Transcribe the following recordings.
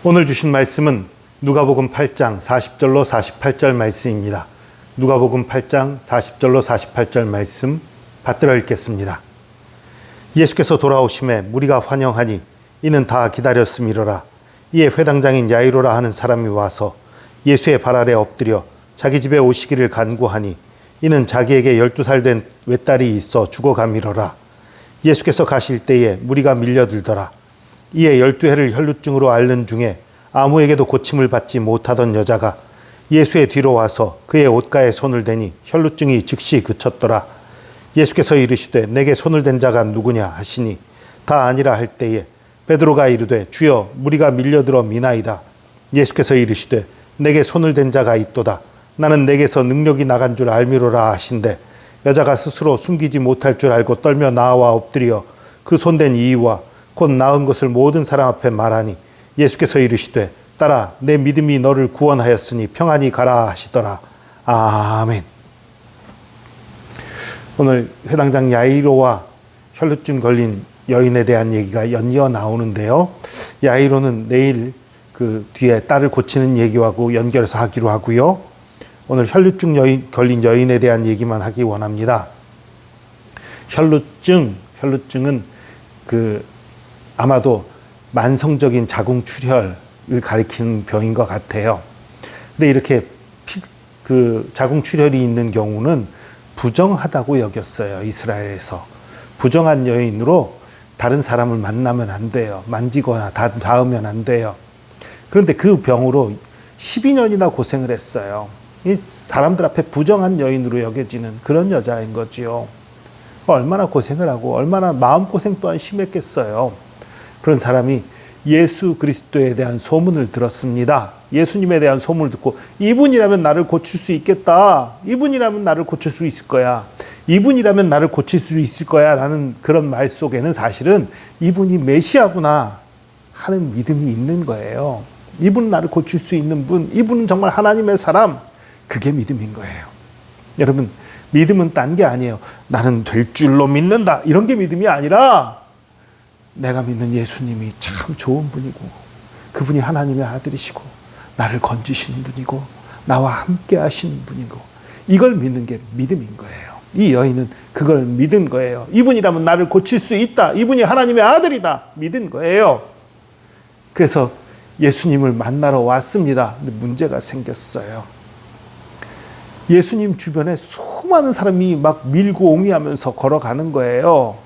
오늘 주신 말씀은 누가복음 8장 40절로 48절 말씀입니다. 누가복음 8장 40절로 48절 말씀 받들어 읽겠습니다. 예수께서 돌아오심에 무리가 환영하니 이는 다 기다렸음이로라. 이에 회당장인 야이로라 하는 사람이 와서 예수의 발 아래 엎드려 자기 집에 오시기를 간구하니 이는 자기에게 12살 된 외딸이 있어 죽어가미로라. 예수께서 가실 때에 무리가 밀려들더라. 이에 12해를 혈루증으로 앓는 중에 아무에게도 고침을 받지 못하던 여자가 예수의 뒤로 와서 그의 옷가에 손을 대니 혈루증이 즉시 그쳤더라. 예수께서 이르시되 내게 손을 댄 자가 누구냐 하시니 다 아니라 할 때에 베드로가 이르되 주여 무리가 밀려들어 미나이다. 예수께서 이르시되 내게 손을 댄 자가 있도다. 나는 내게서 능력이 나간 줄 알미로라 하신대 여자가 스스로 숨기지 못할 줄 알고 떨며 나와 엎드려 그 손댄 이유와 곧 나은 것을 모든 사람 앞에 말하니 예수께서 이르시되 딸아 내 믿음이 너를 구원하였으니 평안히 가라 하시더라. 아멘. 오늘 회당장 야이로와 혈루증 걸린 여인에 대한 얘기가 연이어 나오는데요. 야이로는 내일 그 뒤에 딸을 고치는 얘기하고 연결해서 하기로 하고요. 오늘 혈루증 걸린 여인에 대한 얘기만 하기 원합니다. 혈루증은 아마도 만성적인 자궁출혈을 가리키는 병인 것 같아요. 근데 이렇게 자궁출혈이 있는 경우는 부정하다고 여겼어요. 이스라엘에서. 부정한 여인으로 다른 사람을 만나면 안 돼요. 만지거나 닿으면 안 돼요. 그런데 그 병으로 12년이나 고생을 했어요. 이 사람들 앞에 부정한 여인으로 여겨지는 그런 여자인 거지요. 얼마나 고생을 하고 얼마나 마음고생 또한 심했겠어요. 그런 사람이 예수 그리스도에 대한 소문을 들었습니다. 예수님에 대한 소문을 듣고 이분이라면 나를 고칠 수 있겠다. 이분이라면 나를 고칠 수 있을 거야. 이분이라면 나를 고칠 수 있을 거야 라는 그런 말 속에는 사실은 이분이 메시아구나 하는 믿음이 있는 거예요. 이분은 나를 고칠 수 있는 분, 이분은 정말 하나님의 사람, 그게 믿음인 거예요. 여러분, 믿음은 딴 게 아니에요. 나는 될 줄로 믿는다 이런 게 믿음이 아니라 내가 믿는 예수님이 참 좋은 분이고 그분이 하나님의 아들이시고 나를 건지시는 분이고 나와 함께 하시는 분이고 이걸 믿는 게 믿음인 거예요. 이 여인은 그걸 믿은 거예요. 이분이라면 나를 고칠 수 있다. 이분이 하나님의 아들이다. 믿은 거예요. 그래서 예수님을 만나러 왔습니다. 근데 문제가 생겼어요. 예수님 주변에 수많은 사람이 막 밀고 옹이하면서 걸어가는 거예요.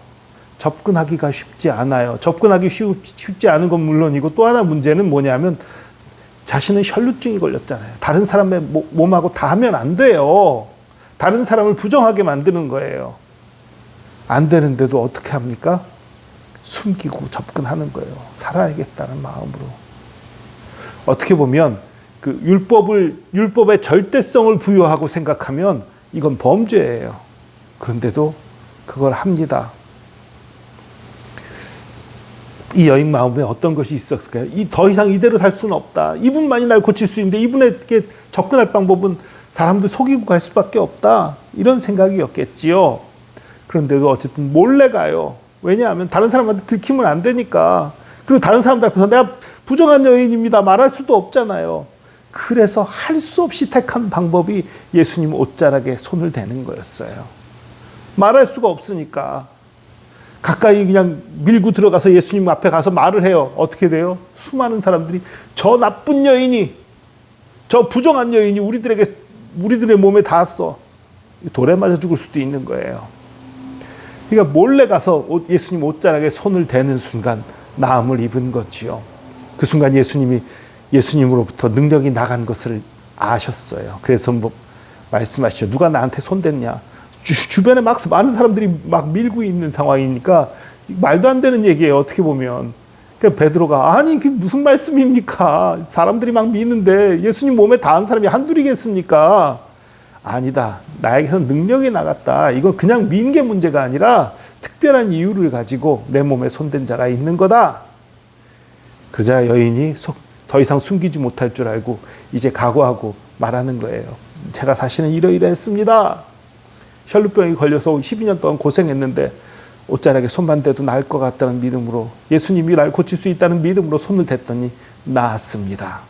접근하기가 쉽지 않아요. 접근하기 쉽지 않은 건 물론이고 또 하나 문제는 뭐냐면 자신은 혈루증이 걸렸잖아요. 다른 사람의 몸하고 닿으면 안 돼요. 다른 사람을 부정하게 만드는 거예요. 안 되는데도 어떻게 합니까? 숨기고 접근하는 거예요. 살아야겠다는 마음으로. 어떻게 보면 그 율법의 절대성을 부여하고 생각하면 이건 범죄예요. 그런데도 그걸 합니다. 이 여인 마음에 어떤 것이 있었을까요? 더 이상 이대로 살 수는 없다. 이분만이 날 고칠 수 있는데 이분에게 접근할 방법은 사람들 속이고 갈 수밖에 없다. 이런 생각이었겠지요. 그런데도 어쨌든 몰래 가요. 왜냐하면 다른 사람한테 들키면 안 되니까. 그리고 다른 사람들 앞에서 내가 부정한 여인입니다 말할 수도 없잖아요. 그래서 할 수 없이 택한 방법이 예수님 옷자락에 손을 대는 거였어요. 말할 수가 없으니까. 가까이 그냥 밀고 들어가서 예수님 앞에 가서 말을 해요. 어떻게 돼요? 수많은 사람들이 저 나쁜 여인이, 저 부정한 여인이 우리들의 몸에 닿았어. 돌에 맞아 죽을 수도 있는 거예요. 그러니까 몰래 가서 예수님 옷자락에 손을 대는 순간 나음을 입은 거지요. 그 순간 예수님으로부터 능력이 나간 것을 아셨어요. 그래서 말씀하시죠. 누가 나한테 손댔냐? 주변에 막 많은 사람들이 막 밀고 있는 상황이니까 말도 안 되는 얘기예요. 어떻게 보면. 그러니까 베드로가 아니 그게 무슨 말씀입니까? 사람들이 막 미는데 예수님 몸에 닿은 사람이 한둘이겠습니까? 아니다. 나에게서 능력이 나갔다. 이건 그냥 민 게 문제가 아니라 특별한 이유를 가지고 내 몸에 손댄 자가 있는 거다. 그러자 여인이 더 이상 숨기지 못할 줄 알고 이제 각오하고 말하는 거예요. 제가 사실은 이러이러했습니다. 혈루병이 걸려서 12년 동안 고생했는데 옷자락에 손만 대도 나을 것 같다는 믿음으로 예수님이 날 고칠 수 있다는 믿음으로 손을 댔더니 나았습니다.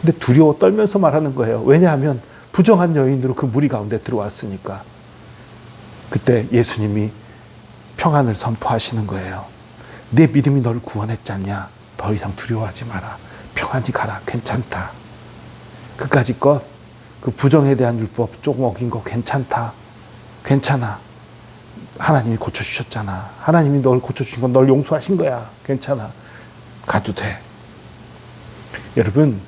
근데 두려워 떨면서 말하는 거예요. 왜냐하면 부정한 여인으로 그 무리 가운데 들어왔으니까. 그때 예수님이 평안을 선포하시는 거예요. 내 믿음이 너를 구원했지 않냐? 더 이상 두려워하지 마라. 평안히 가라. 괜찮다. 그까짓 것, 그 부정에 대한 율법 조금 어긴 거 괜찮다. 괜찮아. 하나님이 고쳐주셨잖아. 하나님이 널 고쳐주신 건 널 용서하신 거야. 괜찮아. 가도 돼. 여러분,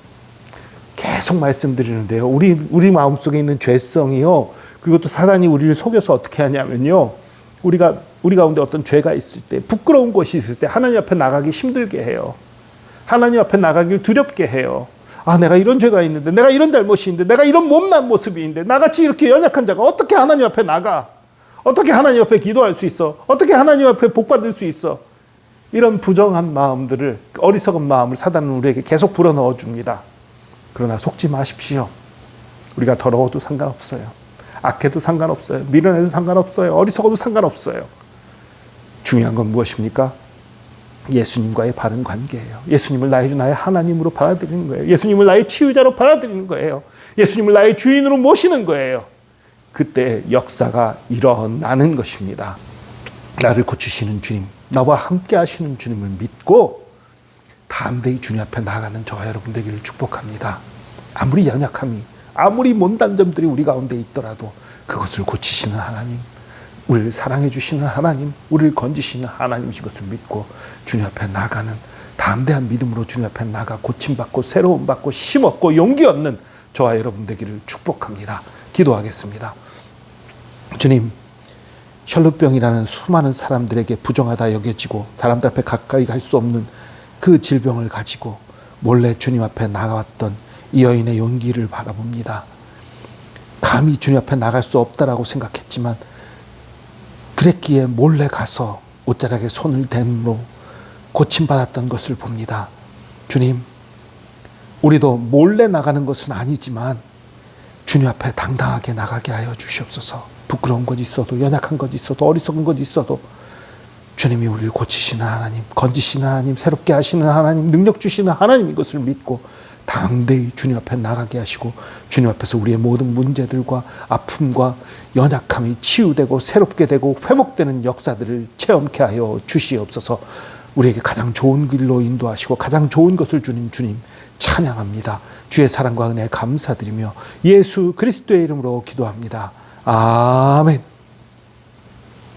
계속 말씀드리는데요. 우리 마음속에 있는 죄성이요. 그리고 또 사단이 우리를 속여서 어떻게 하냐면요. 우리 가운데 어떤 죄가 있을 때, 부끄러운 것이 있을 때 하나님 앞에 나가기 힘들게 해요. 하나님 앞에 나가길 두렵게 해요. 아, 내가 이런 죄가 있는데, 내가 이런 잘못이 있는데, 내가 이런 못난 모습이 있는데, 나같이 이렇게 연약한 자가 어떻게 하나님 앞에 나가? 어떻게 하나님 앞에 기도할 수 있어? 어떻게 하나님 앞에 복받을 수 있어? 이런 부정한 마음들을, 어리석은 마음을 사단은 우리에게 계속 불어넣어 줍니다. 그러나 속지 마십시오. 우리가 더러워도 상관없어요. 악해도 상관없어요. 미련해도 상관없어요. 어리석어도 상관없어요. 중요한 건 무엇입니까? 예수님과의 바른 관계예요. 예수님을 나의 하나님으로 받아들이는 거예요. 예수님을 나의 치유자로 받아들이는 거예요. 예수님을 나의 주인으로 모시는 거예요. 그때 역사가 일어나는 것입니다. 나를 고치시는 주님, 나와 함께 하시는 주님을 믿고 담대히 주님 앞에 나아가는 저와 여러분 되기를 축복합니다. 아무리 연약함이, 아무리 못난 점들이 우리 가운데 있더라도 그것을 고치시는 하나님, 우리를 사랑해 주시는 하나님, 우리를 건지시는 하나님이신 것을 믿고 주님 앞에 나가는 담대한 믿음으로 주님 앞에 나가 고침받고 새로움 받고 힘없고 용기 얻는 저와 여러분 되기를 축복합니다. 기도하겠습니다. 주님, 혈루병이라는 수많은 사람들에게 부정하다 여겨지고 사람들 앞에 가까이 갈 수 없는 그 질병을 가지고 몰래 주님 앞에 나가왔던 이 여인의 용기를 바라봅니다. 감히 주님 앞에 나갈 수 없다라고 생각했지만 그랬기에 몰래 가서 옷자락에 손을 댐으로 고침받았던 것을 봅니다. 주님, 우리도 몰래 나가는 것은 아니지만 주님 앞에 당당하게 나가게 하여 주시옵소서. 부끄러운 것 있어도, 연약한 것 있어도, 어리석은 것 있어도 주님이 우리를 고치시는 하나님, 건지시는 하나님, 새롭게 하시는 하나님, 능력 주시는 하나님, 이것을 믿고 담대히 주님 앞에 나가게 하시고 주님 앞에서 우리의 모든 문제들과 아픔과 연약함이 치유되고 새롭게 되고 회복되는 역사들을 체험케 하여 주시옵소서. 우리에게 가장 좋은 길로 인도하시고 가장 좋은 것을 주는 주님 찬양합니다. 주의 사랑과 은혜 감사드리며 예수 그리스도의 이름으로 기도합니다. 아멘.